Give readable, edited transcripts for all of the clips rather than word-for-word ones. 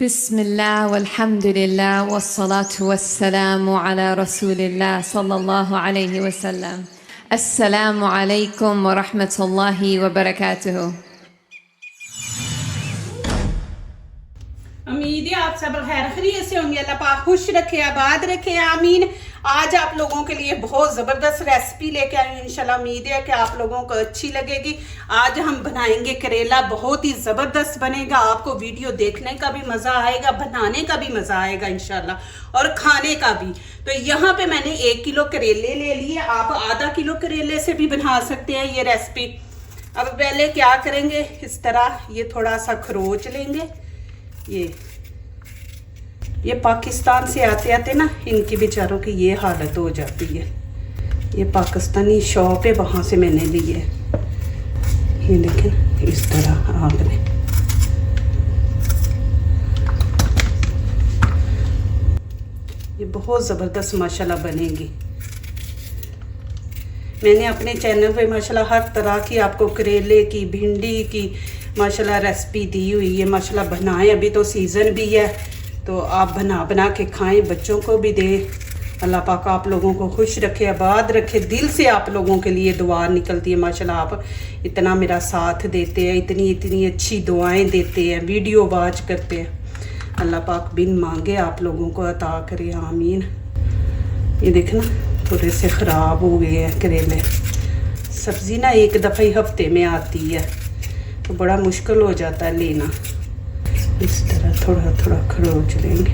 बिस्मिल्लाह वल्हम्दुलिल्लाह वस्सलातु वस्सलामु अला रसूलिल्लाह सल्लल्लाहु अलैहि वसल्लम। अस्सलामु अलैकुम व रहमतुल्लाहि व बरकातुहू। उम्मीद है आप सब खैर खैरियत से होंगे। अल्लाह पाक खुश रखे, आबाद रखे, आमीन। आज आप लोगों के लिए बहुत ज़बरदस्त रेसिपी लेके आई हूँ। इंशाल्लाह उम्मीद है कि आप लोगों को अच्छी लगेगी। आज हम बनाएंगे करेला, बहुत ही ज़बरदस्त बनेगा। आपको वीडियो देखने का भी मज़ा आएगा, बनाने का भी मज़ा आएगा इंशाल्लाह, और खाने का भी। तो यहाँ पे मैंने 1 किलो करेले ले लिए। आप आधा किलो करेले से भी बना सकते हैं ये रेसिपी। अब पहले क्या करेंगे, इस तरह ये थोड़ा सा खरोच लेंगे। ये पाकिस्तान से आते आते ना इनकी बेचारों की ये हालत हो जाती है। ये पाकिस्तानी शॉप है, वहाँ से मैंने ली है। ये देखें इस तरह आपने ये बहुत ज़बरदस्त माशाल्लाह बनेगी। मैंने अपने चैनल पे माशाल्लाह हर तरह की आपको करेले की, भिंडी की माशाल्लाह रेसिपी दी हुई है। माशाल्लाह बनाएं, अभी तो सीज़न भी है, तो आप बना के खाएं, बच्चों को भी दें। अल्लाह पाक आप लोगों को खुश रखे, आबाद रखे। दिल से आप लोगों के लिए दुआ निकलती है। माशाल्लाह आप इतना मेरा साथ देते हैं, इतनी अच्छी दुआएं देते हैं, वीडियो वॉच करते हैं। अल्लाह पाक बिन मांगे आप लोगों को अता करे, आमीन। ये देखना थोड़े से ख़राब हो गए हैं करेले। सब्ज़ी ना एक दफ़ा ही हफ्ते में आती है, तो बड़ा मुश्किल हो जाता है लेना। इस तरह थोड़ा थोड़ा खरोच लेंगे।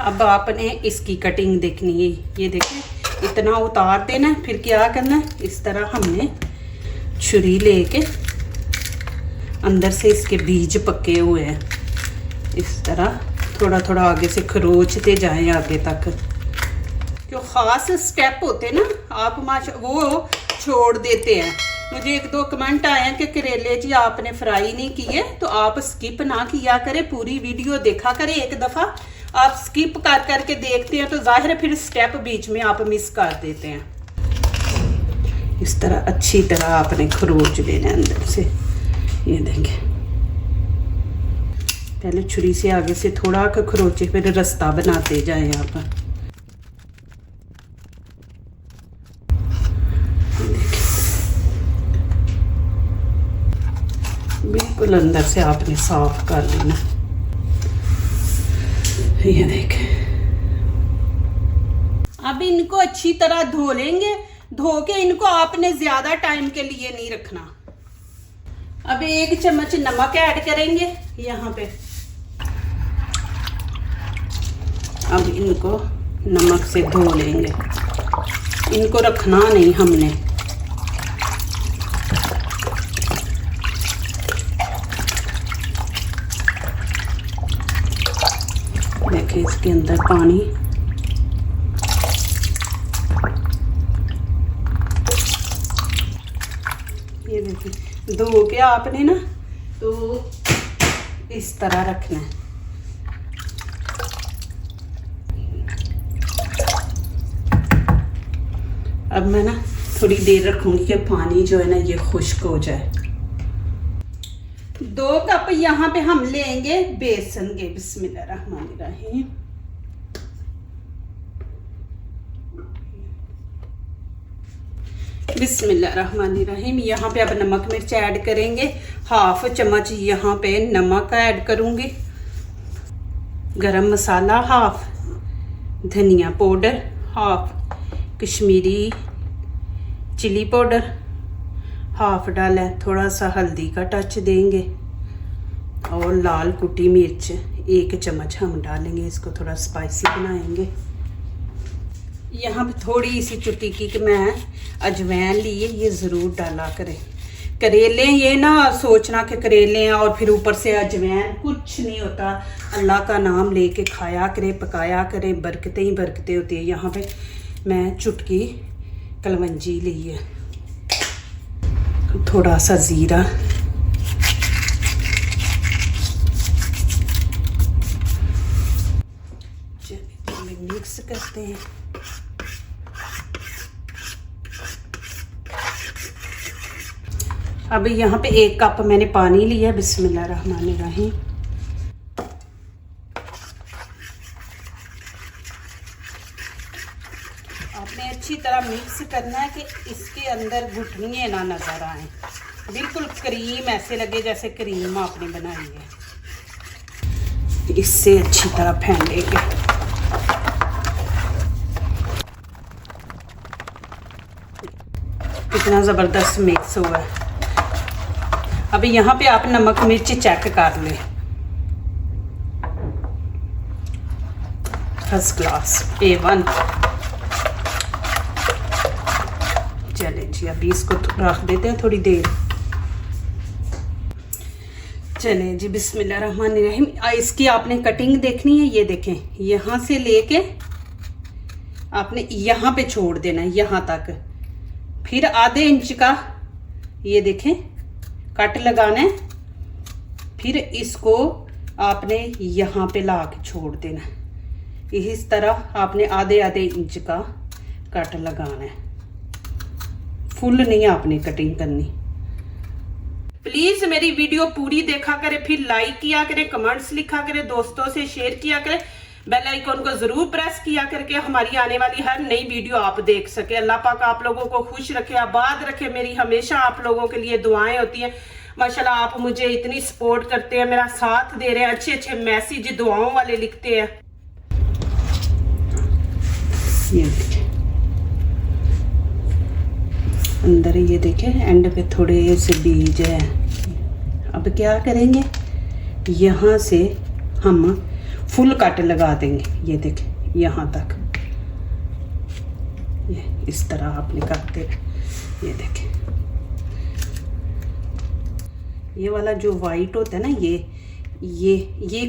अब आपने इसकी कटिंग देखनी है। ये देखें इतना उतार देना है, फिर क्या करना है, इस तरह हमने छुरी लेके अंदर से इसके बीज पके हुए हैं, इस तरह थोड़ा थोड़ा आगे से खरोचते जाएं आगे तक। जो ख़ास स्टेप होते हैं ना, आप वो छोड़ देते हैं। मुझे 1-2 कमेंट आए हैं कि करेले जी आपने फ्राई नहीं किए, तो आप स्किप ना किया करें, पूरी वीडियो देखा करें। एक दफ़ा आप स्किप कर करके देखते हैं तो जाहिर है फिर स्टेप बीच में आप मिस कर देते हैं। इस तरह अच्छी तरह आपने खरोच लेना है अंदर से। ये देंगे पहले छुरी से आगे से थोड़ा खरोचे, फिर रास्ता बनाते जाएं आप। बिल्कुल अंदर से आपने साफ कर लेना। ये देखें अब इनको अच्छी तरह धो लेंगे। धो के इनको आपने ज्यादा टाइम के लिए नहीं रखना। अब 1 चम्मच नमक ऐड करेंगे यहाँ पे। अब इनको नमक से धो लेंगे, इनको रखना नहीं हमने। देखिए इसके अंदर पानी, ये देखिए धो के आपने ना तो इस तरह रखना है। अब मैं ना थोड़ी देर रखूंगी कि पानी जो है ना ये खुश्क हो जाए। 2 कप यहाँ पे हम लेंगे बेसन के। बिस्मिल्लाहिर्रहमानिर्रहीम। बिस्मिल्लाहिर्रहमानिर्रहीम। यहाँ पे अब नमक मिर्च ऐड करेंगे। 1/2 चम्मच यहाँ पे नमक ऐड करूँगी। गरम मसाला 1/2, धनिया पाउडर 1/2, कश्मीरी चिली पाउडर 1/2 डालें। थोड़ा सा हल्दी का टच देंगे, और लाल कुटी मिर्च 1 चम्मच हम डालेंगे। इसको थोड़ा स्पाइसी बनाएंगे। यहाँ पे थोड़ी सी चुटकी की मैं अजवाइन ली है, ये ज़रूर डाला करें। करेले ये ना सोचना कि करेले हैं और फिर ऊपर से अजवाइन, कुछ नहीं होता। अल्लाह का नाम लेके खाया करें, पकाया करें, बरकतें ही बरकतें होती है। यहाँ पे मैं चुटकी कलवंजी ली है, थोड़ा सा ज़ीरा, मिक्स करते हैं। अब यहाँ पे 1 कप मैंने पानी लिया। बिस्मिल्लाहिर्रहमानिर्रहीम। तरह मिक्स करना है कि इसके अंदर घुटनियाँ ना नज़र आए, बिल्कुल क्रीम ऐसे लगे जैसे क्रीम आपने बनाई है। इससे अच्छी तरह फेंटेंगे। कितना ज़बरदस्त मिक्स हुआ है। अभी यहाँ पे आप नमक मिर्च चेक कर लें, फर्स्ट क्लास A1। चलें जी, अभी इसको रख देते हैं थोड़ी देर। चलें जी, बिस्मिल्लाहिर्रहमानिर्रहीम। इसकी आपने कटिंग देखनी है, ये देखें, यहाँ से लेके आपने यहाँ पे छोड़ देना है, यहाँ तक। फिर आधे इंच का ये देखें कट लगाना है, फिर इसको आपने यहाँ पे ला के छोड़ देना है। इस तरह आपने आधे आधे इंच का कट लगाना है, फुल नहीं आपने कटिंग करनी। प्लीज़ मेरी वीडियो पूरी देखा करें, फिर लाइक किया करें, कमेंट्स लिखा करें, दोस्तों से शेयर किया करें, बेल आइकन को जरूर प्रेस किया करके हमारी आने वाली हर नई वीडियो आप देख सके। अल्लाह पाक आप लोगों को खुश रखे, आबाद रखे। मेरी हमेशा आप लोगों के लिए दुआएं होती हैं। माशाल्लाह आप मुझे इतनी सपोर्ट करते हैं, मेरा साथ दे रहे हैं, अच्छे अच्छे मैसेज दुआओं वाले लिखते हैं। ये देखिए अंदर, ये देखें एंड पे थोड़े से बीज है। अब क्या करेंगे, यहाँ से हम फुल कट लगा देंगे। ये देखें यहाँ तक, ये इस तरह आपने करते। ये देखें, ये वाला जो वाइट होता है ना, ये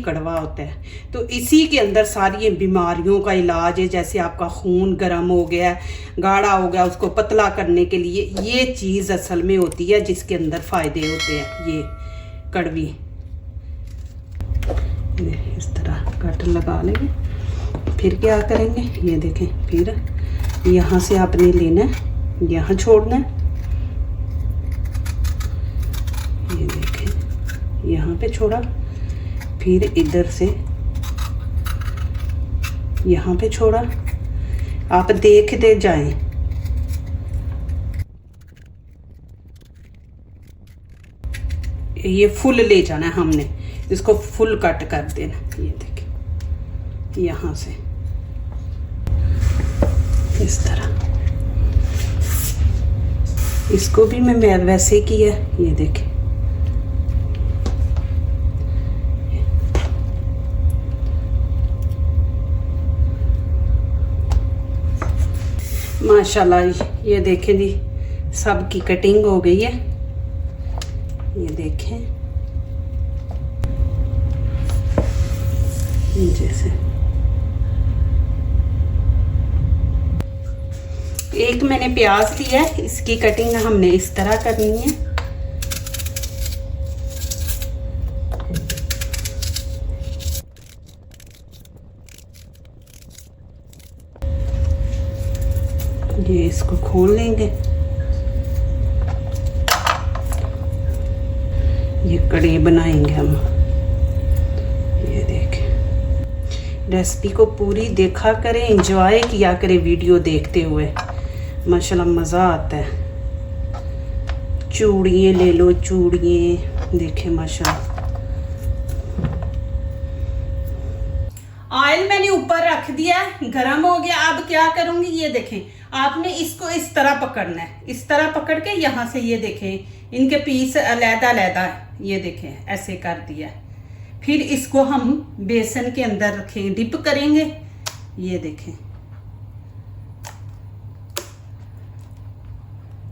कड़वा होता है, तो इसी के अंदर सारी बीमारियों का इलाज है। जैसे आपका खून गर्म हो गया, गाढ़ा हो गया, उसको पतला करने के लिए ये चीज़ असल में होती है, जिसके अंदर फ़ायदे होते हैं। ये कड़वी इस तरह कट लगा लेंगे। फिर क्या करेंगे, ये देखें, फिर यहाँ से आपने लेना है, यहाँ छोड़ना है। ये देखें यहाँ पे छोड़ा, फिर इधर से यहाँ पे छोड़ा। आप देखते जाएं। ये फुल ले जाना है हमने, इसको फुल कट कर देना। ये देखिए यहाँ से इस तरह, इसको भी मैं वैसे किया। ये देखिए माशाल्लाह, ये देखें जी सब की कटिंग हो गई है। ये देखें जैसे एक मैंने प्याज लिया है, इसकी कटिंग हमने इस तरह करनी है। ये इसको खोल लेंगे, ये कड़ी बनाएंगे हम। ये देखें, रेसिपी को पूरी देखा करें, एंजॉय किया करें वीडियो देखते हुए, माशाल्लाह मज़ा आता है। चूड़ियाँ ले लो, चूड़ियाँ देखें माशाल्लाह। ऑयल मैंने ऊपर रख दिया, गरम हो गया। अब क्या करूंगी, ये देखें, आपने इसको इस तरह पकड़ना है, इस तरह पकड़ के यहाँ से ये देखें इनके पीस अलग-अलग, ये देखें ऐसे कर दिया। फिर इसको हम बेसन के अंदर रखेंगे, डिप करेंगे। ये देखें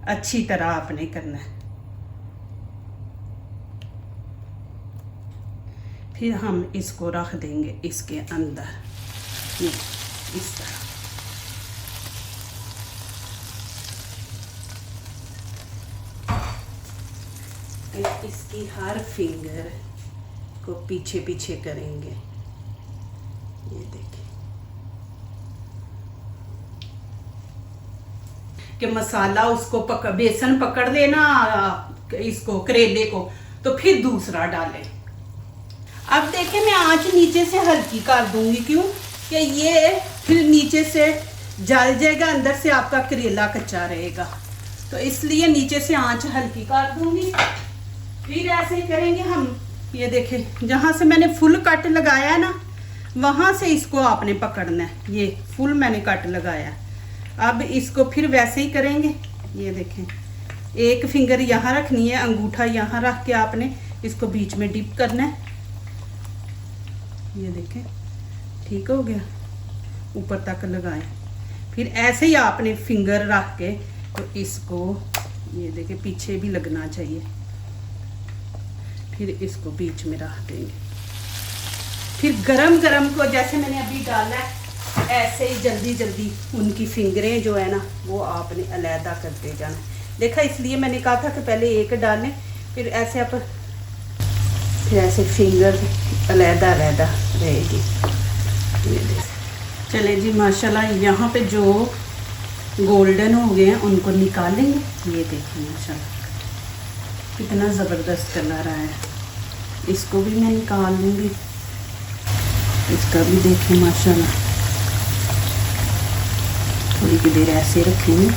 अच्छी तरह आपने करना है। फिर हम इसको रख देंगे इसके अंदर, ये इस तरह। इसकी हर फिंगर को पीछे पीछे करेंगे। ये देखिए कि मसाला उसको बेसन पकड़ लेना, इसको करेले को, तो फिर दूसरा डालें। अब देखें मैं आंच नीचे से हल्की कर दूंगी, क्यों कि ये फिर नीचे से जल जाएगा, अंदर से आपका करेला कच्चा रहेगा। तो इसलिए नीचे से आंच हल्की कर दूंगी। फिर ऐसे ही करेंगे हम। ये देखें, जहाँ से मैंने फुल कट लगाया है ना, वहाँ से इसको आपने पकड़ना है। ये फुल मैंने कट लगाया है। अब इसको फिर वैसे ही करेंगे। ये देखें, एक फिंगर यहाँ रखनी है, अंगूठा यहाँ रख के आपने इसको बीच में डिप करना है। ये देखें, ठीक हो गया, ऊपर तक लगाएं। फिर ऐसे ही आपने फिंगर रख के तो इसको, ये देखें, पीछे भी लगना चाहिए। फिर इसको बीच में रख देंगे। फिर गरम गरम को जैसे मैंने अभी डाला है, ऐसे ही जल्दी जल्दी उनकी फिंगरें जो है ना वो आपने अलहदा करते जाना। देखा, इसलिए मैंने कहा था कि पहले एक डालें, फिर ऐसे आप, फिर ऐसे फिंगर अलहदा अलहदा रहेगी। ये देख, चले जी माशाल्लाह, यहाँ पे जो गोल्डन हो गए हैं उनको निकालेंगे। ये देखिए माशाल्लाह कितना ज़बरदस्त कलर आया है। इसको भी मैं निकाल लूँगी। इसका भी देखें माशाल्लाह, थोड़ी की देर ऐसे रखेंगे।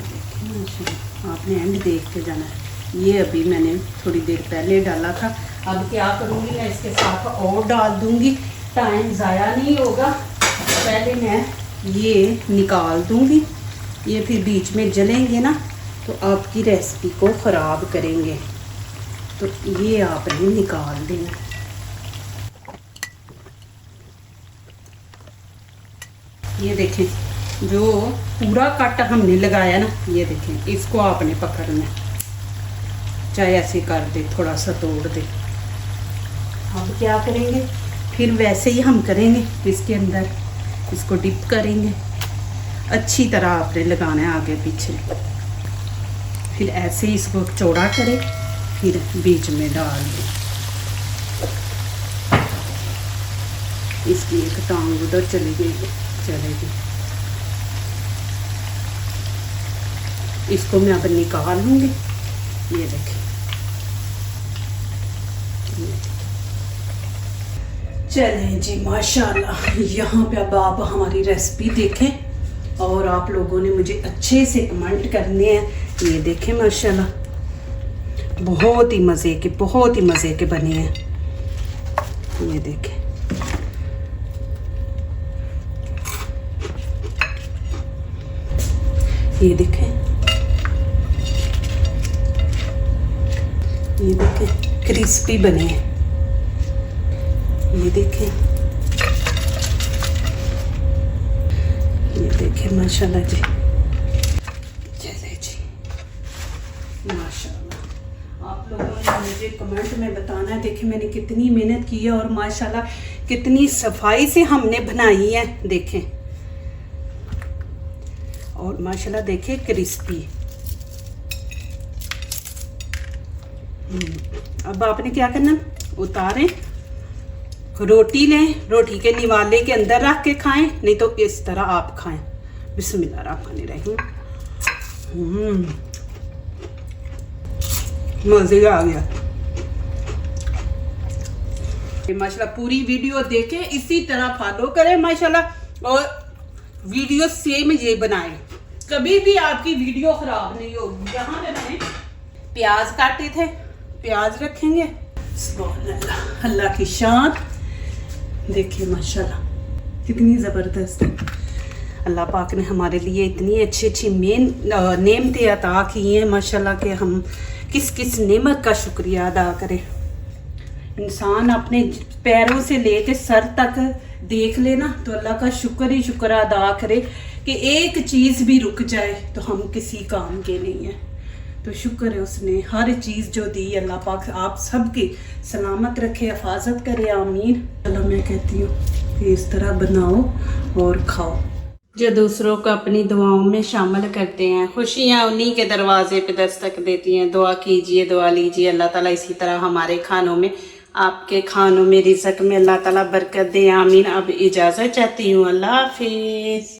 देखें माशाल्लाह, आपने एंड देख के जाना है। ये अभी मैंने थोड़ी देर पहले डाला था। अब क्या करूँगी, मैं इसके साथ और डाल दूँगी, टाइम ज़ाया नहीं होगा। पहले मैं ये निकाल दूँगी, ये फिर बीच में जलेंगे ना तो आपकी रेसिपी को ख़राब करेंगे। तो ये आपने निकाल देना। ये देखें, जो पूरा कट हमने लगाया ना, ये देखें, इसको आपने पकड़ना है, चाहे ऐसे कर दे, थोड़ा सा तोड़ दे। अब क्या करेंगे, फिर वैसे ही हम करेंगे। इसके अंदर इसको डिप करेंगे, अच्छी तरह आपने लगाना है आगे पीछे। फिर ऐसे ही इसको चौड़ा करें, फिर बीच में डाल दें। इसकी एक टांग उधर चली गई, चलेगी। इसको मैं अब निकाल लूँगी। ये देखें, चलें जी माशाल्लाह, यहाँ पे अब आप हमारी रेसिपी देखें और आप लोगों ने मुझे अच्छे से कमेंट करने हैं। ये देखें माशाल्लाह, बहुत ही मज़े के, बहुत ही मज़े के बने हैं। ये देखें, ये देखें, ये देखें, क्रिस्पी बने हैं। ये देखें, ये देखें माशाल्लाह जी। चले जी माशाल्लाह, आप लोगों ने मुझे कमेंट में बताना है। देखिए मैंने कितनी मेहनत की है और माशाल्लाह कितनी सफाई से हमने बनाई है। देखें, और माशाल्लाह देखें क्रिस्पी। अब आपने क्या करना, उतारें, रोटी लें, रोटी के निवाले के अंदर रख के खाएं, नहीं तो इस तरह आप खाएं। बिस्मिल्लाहिर्रहमानिर्रहीम। मज़े आ गया माशाल्लाह। पूरी वीडियो देखें, इसी तरह फॉलो करें माशाल्लाह, और वीडियो सेम ये बनाएं, कभी भी आपकी वीडियो खराब नहीं होगी। यहाँ पे मैंने प्याज काटे थे, प्याज रखेंगे। अल्लाह की शान, देखिए माशाल्लाह कितनी ज़बरदस्त। अल्लाह पाक ने हमारे लिए इतनी अच्छी अच्छी नेमतें अता की हैं माशाल्लाह, कि हम किस किस नेमत का शुक्रिया अदा करें। इंसान अपने पैरों से लेके सर तक देख लेना तो अल्लाह का शुक्र ही शुक्र अदा करे कि एक चीज़ भी रुक जाए तो हम किसी काम के नहीं हैं। तो शुक्र है उसने हर चीज़ जो दी। अल्लाह पाक आप सबकी सलामत रखे, हिफाजत करे, आमीन। चलो मैं कहती हूँ कि इस तरह बनाओ और खाओ। जो दूसरों को अपनी दुआओं में शामिल करते हैं, खुशियाँ उन्हीं के दरवाजे पे दस्तक देती हैं। दुआ कीजिए, दुआ लीजिए, अल्लाह ताला इसी तरह हमारे खानों में, आपके खानों में, रिज़्क़ में अल्लाह ताला बरकत दे, आमीन। अब इजाज़त चाहती हूँ, अल्लाह हाफिज़।